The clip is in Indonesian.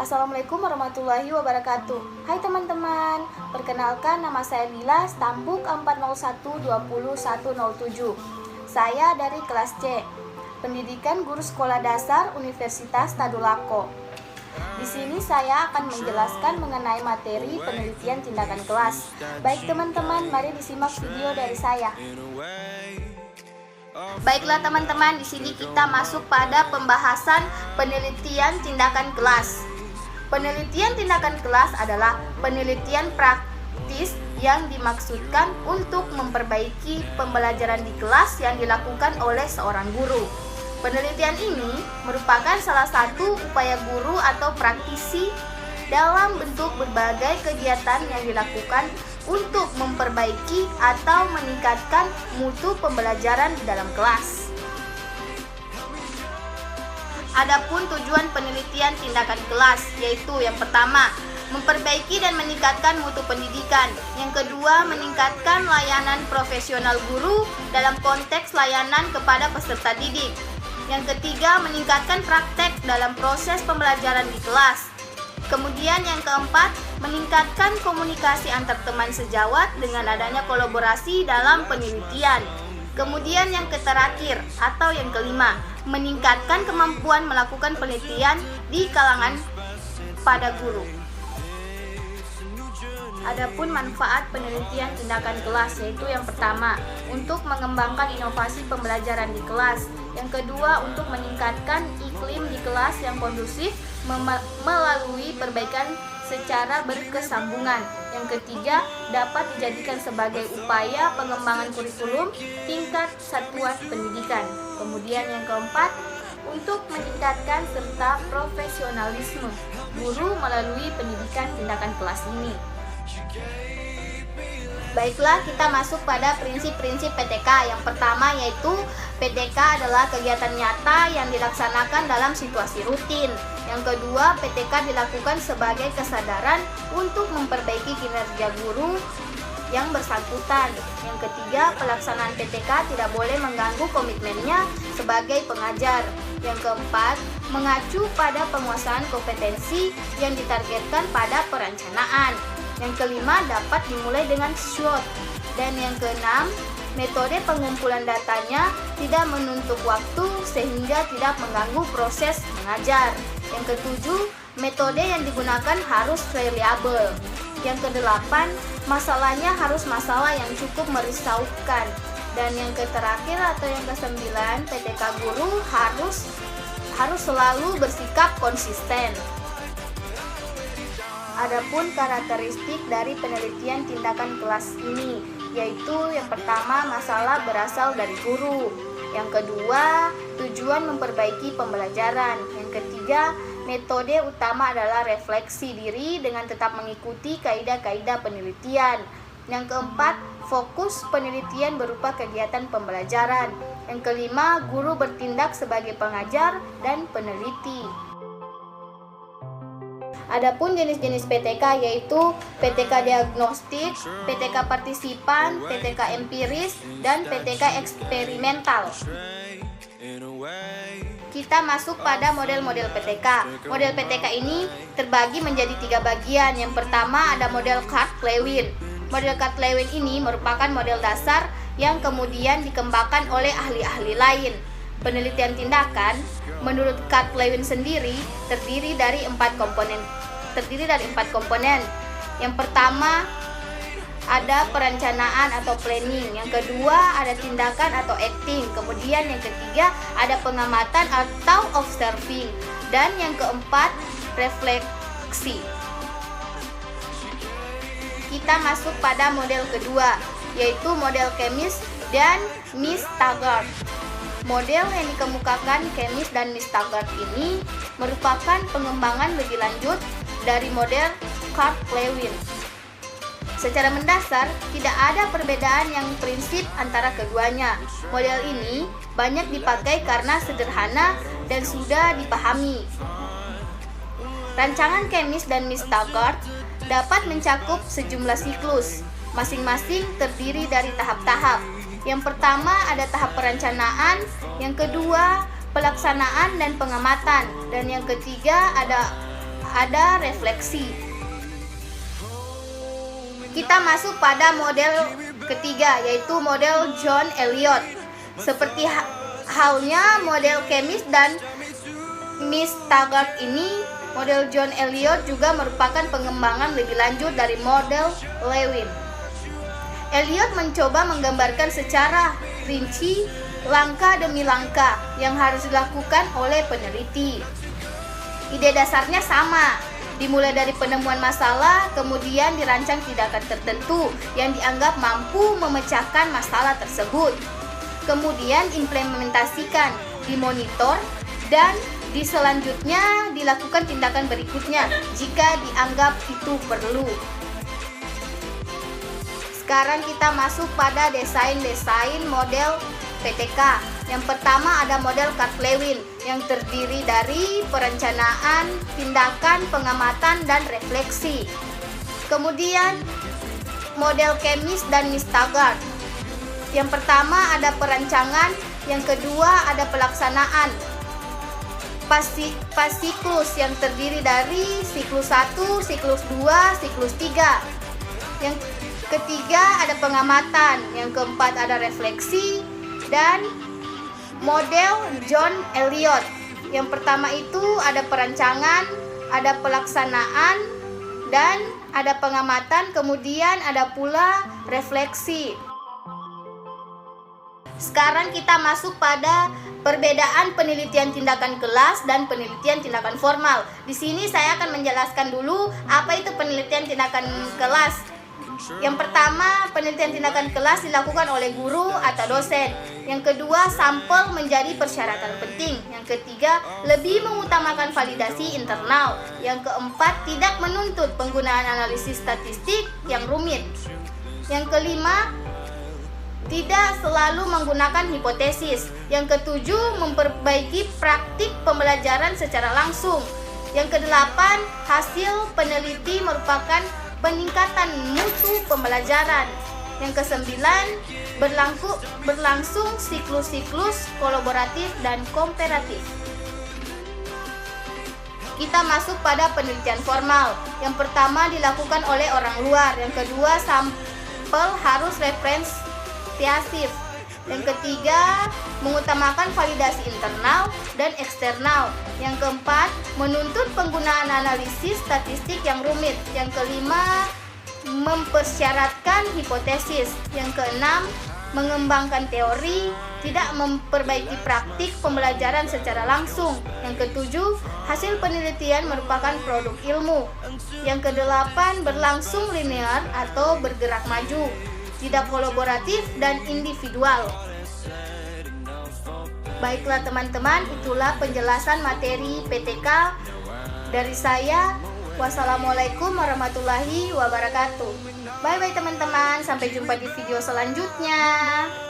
Assalamualaikum warahmatullahi wabarakatuh. Hai teman-teman, perkenalkan nama saya Lila, Stambuk 401201107. Saya dari kelas C, Pendidikan Guru Sekolah Dasar Universitas Tadulako. Di sini saya akan menjelaskan mengenai materi penelitian tindakan kelas. Baik teman-teman, mari disimak video dari saya. Baiklah teman-teman, di sini kita masuk pada pembahasan penelitian tindakan kelas. Penelitian tindakan kelas adalah penelitian praktis yang dimaksudkan untuk memperbaiki pembelajaran di kelas yang dilakukan oleh seorang guru. Penelitian ini merupakan salah satu upaya guru atau praktisi dalam bentuk berbagai kegiatan yang dilakukan untuk memperbaiki atau meningkatkan mutu pembelajaran di dalam kelas. Adapun tujuan penelitian tindakan kelas yaitu yang pertama, memperbaiki dan meningkatkan mutu pendidikan. Yang kedua, meningkatkan layanan profesional guru dalam konteks layanan kepada peserta didik. Yang ketiga, meningkatkan praktek dalam proses pembelajaran di kelas. Kemudian yang keempat, meningkatkan komunikasi antar teman sejawat dengan adanya kolaborasi dalam penelitian. Kemudian yang terakhir atau yang kelima, meningkatkan kemampuan melakukan penelitian di kalangan pada guru. Adapun manfaat penelitian tindakan kelas yaitu yang pertama, untuk mengembangkan inovasi pembelajaran di kelas. Yang kedua, untuk meningkatkan iklim di kelas yang kondusif melalui perbaikan secara berkesinambungan. Yang ketiga, dapat dijadikan sebagai upaya pengembangan kurikulum tingkat satuan pendidikan. Kemudian yang keempat, untuk meningkatkan serta profesionalisme guru melalui pendidikan tindakan kelas ini. Baiklah, kita masuk pada prinsip-prinsip PTK. Yang pertama yaitu PTK adalah kegiatan nyata yang dilaksanakan dalam situasi rutin. Yang kedua, PTK dilakukan sebagai kesadaran untuk memperbaiki kinerja guru yang bersangkutan. Yang ketiga, pelaksanaan PTK tidak boleh mengganggu komitmennya sebagai pengajar. Yang keempat, mengacu pada penguasaan kompetensi yang ditargetkan pada perencanaan. Yang kelima, dapat dimulai dengan SWOT. Dan yang keenam, metode pengumpulan datanya tidak menuntut waktu sehingga tidak mengganggu proses mengajar. Yang ketujuh, metode yang digunakan harus reliable. Yang kedelapan, masalahnya harus masalah yang cukup merisaukan. Dan yang terakhir atau yang kesembilan, PTK guru harus selalu bersikap konsisten. Adapun karakteristik dari penelitian tindakan kelas ini yaitu yang pertama, masalah berasal dari guru. Yang kedua, tujuan memperbaiki pembelajaran. Yang ketiga, metode utama adalah refleksi diri dengan tetap mengikuti kaidah-kaidah penelitian. Yang keempat, fokus penelitian berupa kegiatan pembelajaran. Yang kelima, guru bertindak sebagai pengajar dan peneliti. Adapun jenis-jenis PTK yaitu PTK diagnostik, PTK partisipan, PTK empiris, dan PTK eksperimental. Kita masuk pada model-model PTK. Model PTK ini terbagi menjadi 3 bagian. Yang pertama ada model Kart-Lewin. Model Kart-Lewin ini merupakan model dasar yang kemudian dikembangkan oleh ahli-ahli lain. Penelitian tindakan menurut Kart-Lewin sendiri terdiri dari 4 komponen. Yang pertama ada perencanaan atau planning. Yang kedua ada tindakan atau acting. Kemudian yang ketiga ada pengamatan atau observing. Dan yang keempat refleksi. Kita masuk pada model kedua yaitu model Kemis dan Miss Taggart. Model yang dikemukakan Kemis dan Miss Taggart ini merupakan pengembangan lebih lanjut dari model Kart-Lewin. Secara mendasar, tidak ada perbedaan yang prinsip antara keduanya. Model ini banyak dipakai karena sederhana dan sudah dipahami. Rancangan Kemis dan Miss Taggart dapat mencakup sejumlah siklus, masing-masing terdiri dari tahap-tahap. Yang pertama ada tahap perencanaan, yang kedua pelaksanaan dan pengamatan, dan yang ketiga ada ada refleksi. Kita masuk pada model ketiga, yaitu model John Elliot. Seperti halnya model Chemist dan Miss Taggart ini, model John Elliot juga merupakan pengembangan lebih lanjut dari model Lewin. Elliot mencoba menggambarkan secara rinci langkah demi langkah yang harus dilakukan oleh peneliti. Ide dasarnya sama, dimulai dari penemuan masalah, kemudian dirancang tindakan tertentu yang dianggap mampu memecahkan masalah tersebut. Kemudian implementasikan, dimonitor, dan di selanjutnya dilakukan tindakan berikutnya jika dianggap itu perlu. Sekarang kita masuk pada desain model PTK. Yang pertama ada model Carl-Lewin yang terdiri dari perencanaan, tindakan, pengamatan, dan refleksi. Kemudian model Chemist dan Miss Taggart. Yang pertama ada perancangan, yang kedua ada pelaksanaan. Pas siklus yang terdiri dari siklus 1, siklus 2, siklus 3. Yang ketiga ada pengamatan, yang keempat ada refleksi, dan model John Elliot. Yang pertama itu ada perancangan, ada pelaksanaan, dan ada pengamatan, kemudian ada pula refleksi. Sekarang kita masuk pada perbedaan penelitian tindakan kelas dan penelitian tindakan formal. Di sini saya akan menjelaskan dulu apa itu penelitian tindakan kelas. Yang pertama, penelitian tindakan kelas dilakukan oleh guru atau dosen. Yang kedua, sampel menjadi persyaratan penting. Yang ketiga, lebih mengutamakan validasi internal. Yang keempat, tidak menuntut penggunaan analisis statistik yang rumit. Yang kelima, tidak selalu menggunakan hipotesis. Yang ketujuh, memperbaiki praktik pembelajaran secara langsung. Yang kedelapan, hasil peneliti merupakan peningkatan mutu pembelajaran. Yang kesembilan, berlangsung siklus-siklus kolaboratif dan komparatif. Kita masuk pada penelitian formal. Yang pertama dilakukan oleh orang luar. Yang kedua, sampel harus representatif. Yang ketiga, mengutamakan validasi internal dan eksternal. Yang keempat, menuntut penggunaan analisis statistik yang rumit. Yang kelima, mempersyaratkan hipotesis. Yang keenam, mengembangkan teori, tidak memperbaiki praktik pembelajaran secara langsung. Yang ketujuh, hasil penelitian merupakan produk ilmu. Yang kedelapan, berlangsung linear atau bergerak maju, tidak kolaboratif dan individual. Baiklah teman-teman, itulah penjelasan materi PTK dari saya. Wassalamualaikum warahmatullahi wabarakatuh. Bye-bye teman-teman, sampai jumpa di video selanjutnya.